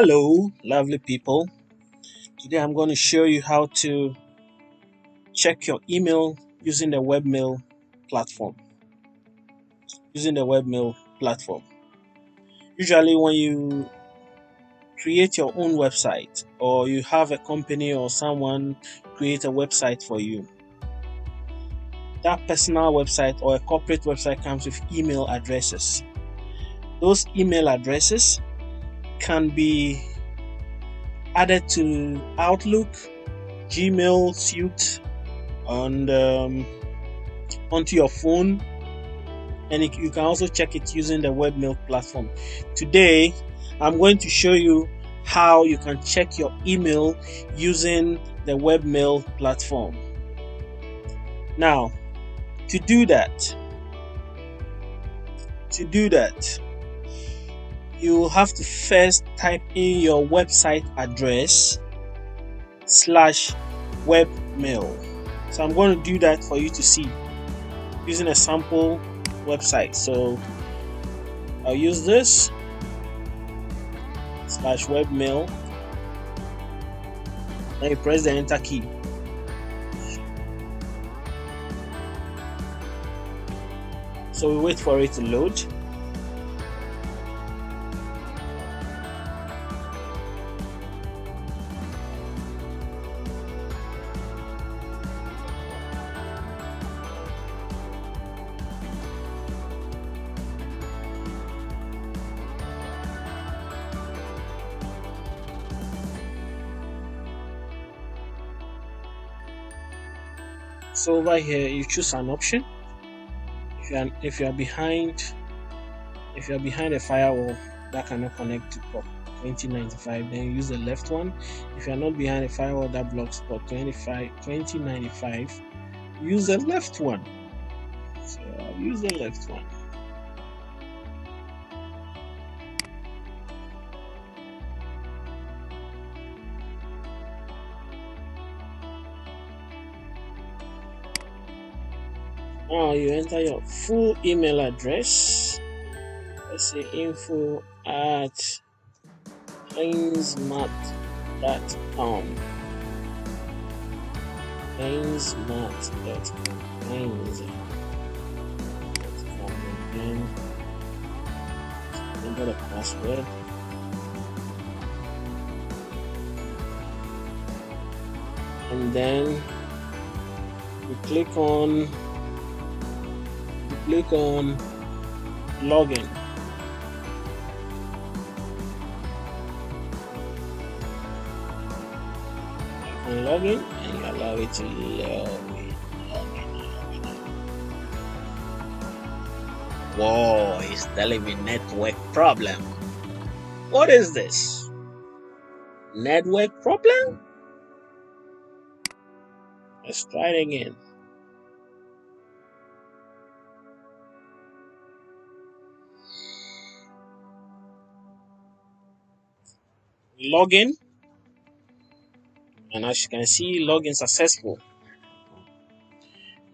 Hello, lovely people. Today I'm going to show you how to check your email using the webmail platform. Using the webmail platform. Usually, when you create your own website or you have a company or someone create a website for you, that personal website or a corporate website comes with email addresses. Those email addresses can be added to Outlook, Gmail, Suite, and onto your phone, and you can also check it using the webmail platform. Today I'm going to show you how you can check your email using the webmail platform. Now, to do that you have to first type in your website address /webmail. So I'm going to do that for you to see using a sample website. So I'll use this /webmail. Then you press the enter key. So we wait for it to load. So over here you choose an option. If you are behind a firewall that cannot connect to port 2095, then you use the left one. If you are not behind a firewall that blocks port 2095, use the left one. So I'll use the left one. Now you enter your full email address. Let's say info@heinzmat.com. heinzmat.com. And enter the password. And then you click on login. And login, and you allow it to login. Whoa, it's telling me network problem. What is this? Network problem? Let's try it again. Login, and as you can see, login successful.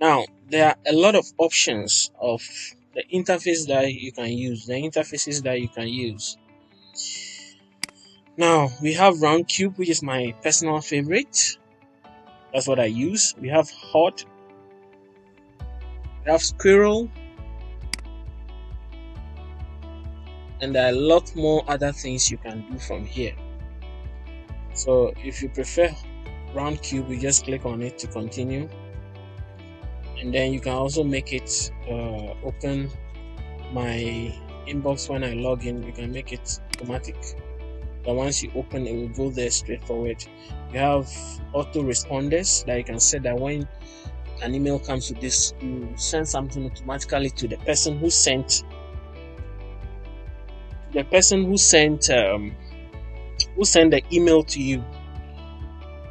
Now there are a lot of options of the interfaces that you can use. Now we have round cube, which is my personal favorite. That's what I use. We have hot, we have squirrel, and there are a lot more other things you can do from here. So if you prefer round cube, you just click on it to continue, and then you can also make it open my inbox when I log in. You can make it automatic, but once you open it will go there straightforward. You have auto responders that you can set that when an email comes to this, you send something automatically to the person who sent the email to you.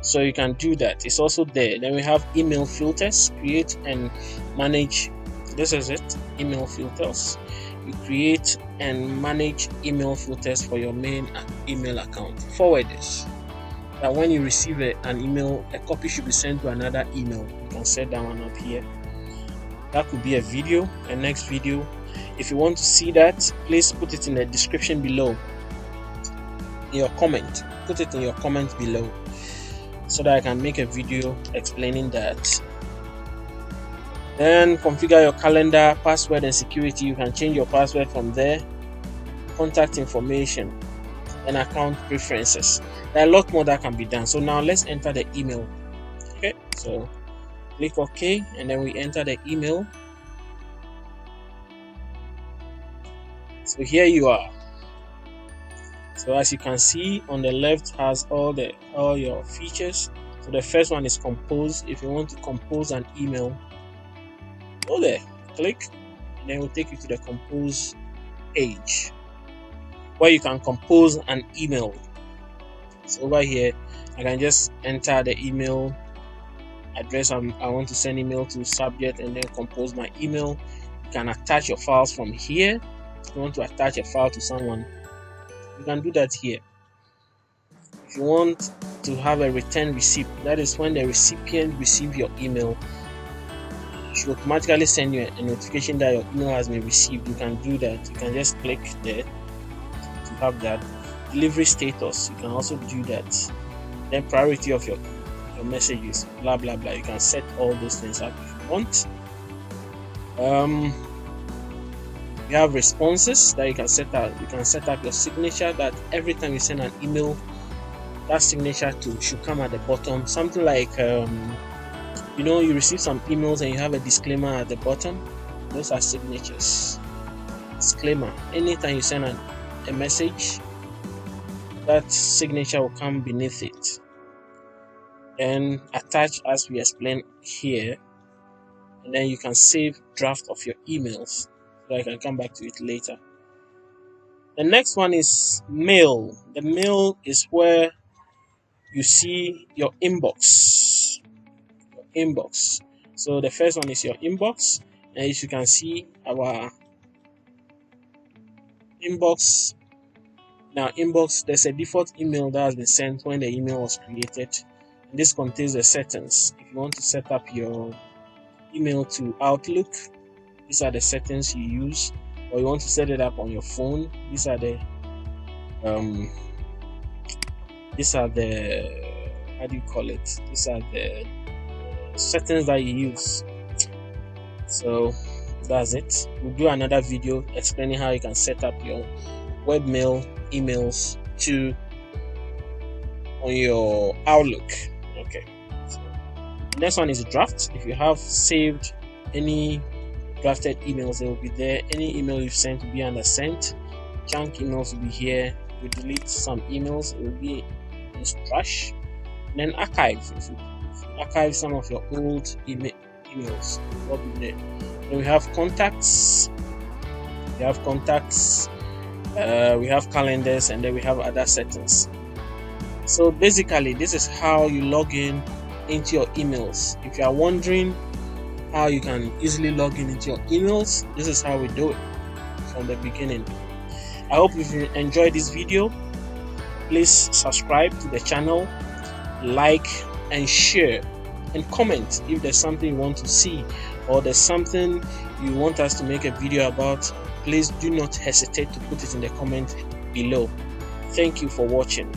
So you can do that. It's also there. Then we have email filters, create and manage. This is it, email filters. You create and manage email filters for your main email account. Forwarders, that when you receive an email, a copy should be sent to another email. You can set that one up here. That could be a next video. If you want to see that, please put it in the description below. in your comment. Put it in your comment below so that I can make a video explaining that. Then configure your calendar, password, and security. You can change your password from there. Contact information and account preferences. There are a lot more that can be done. So now let's enter the email. Okay, so click OK, and then we enter the email. So here you are. So as you can see, on the left has all your features. So the first one is compose. If you want to compose an email, go there, click, and then it will take you to the compose page where you can compose an email. So over here, I can just enter the email address I want to send email to, subject, and then compose my email. You can attach your files from here. If you want to attach a file to someone, you can do that here. If you want to have a return receipt, that is when the recipient receives your email, it should automatically send you a notification that your email has been received. You can do that. You can just click there to have that. Delivery status, you can also do that. Then priority of your messages, blah blah blah. You can set all those things up if you want. You have responses that you can set up. You can set up your signature that every time you send an email, that signature should come at the bottom. Something like you receive some emails and you have a disclaimer at the bottom. Those are signatures. Disclaimer: anytime you send a message, that signature will come beneath it. And attach, as we explained here, and then you can save draft of your emails, so I can come back to it later. The next one is mail. The mail is where you see your inbox. So the first one is your inbox, and as you can see, our inbox. Now inbox, there's a default email that has been sent when the email was created. This contains the settings. If you want to set up your email to Outlook, these are the settings you use. Or you want to set it up on your phone, these are the how do you call it? These are the settings that you use. So that's it. We'll do another video explaining how you can set up your webmail emails on your Outlook. Okay. So the next one is draft. If you have saved any drafted emails, they will be there. Any email you've sent will be under sent. Junk emails will be here. You delete some emails, it will be in trash. And then archive. If you archive some of your old emails, what will be there? Then we have contacts. We have calendars, and then we have other settings. So basically, this is how you log in into your emails. If you are wondering how you can easily log in into your emails, this is how we do it from the beginning. I hope if you enjoyed this video, please subscribe to the channel, like and share, and comment if there's something you want to see or there's something you want us to make a video about. Please do not hesitate to put it in the comment below. Thank you for watching.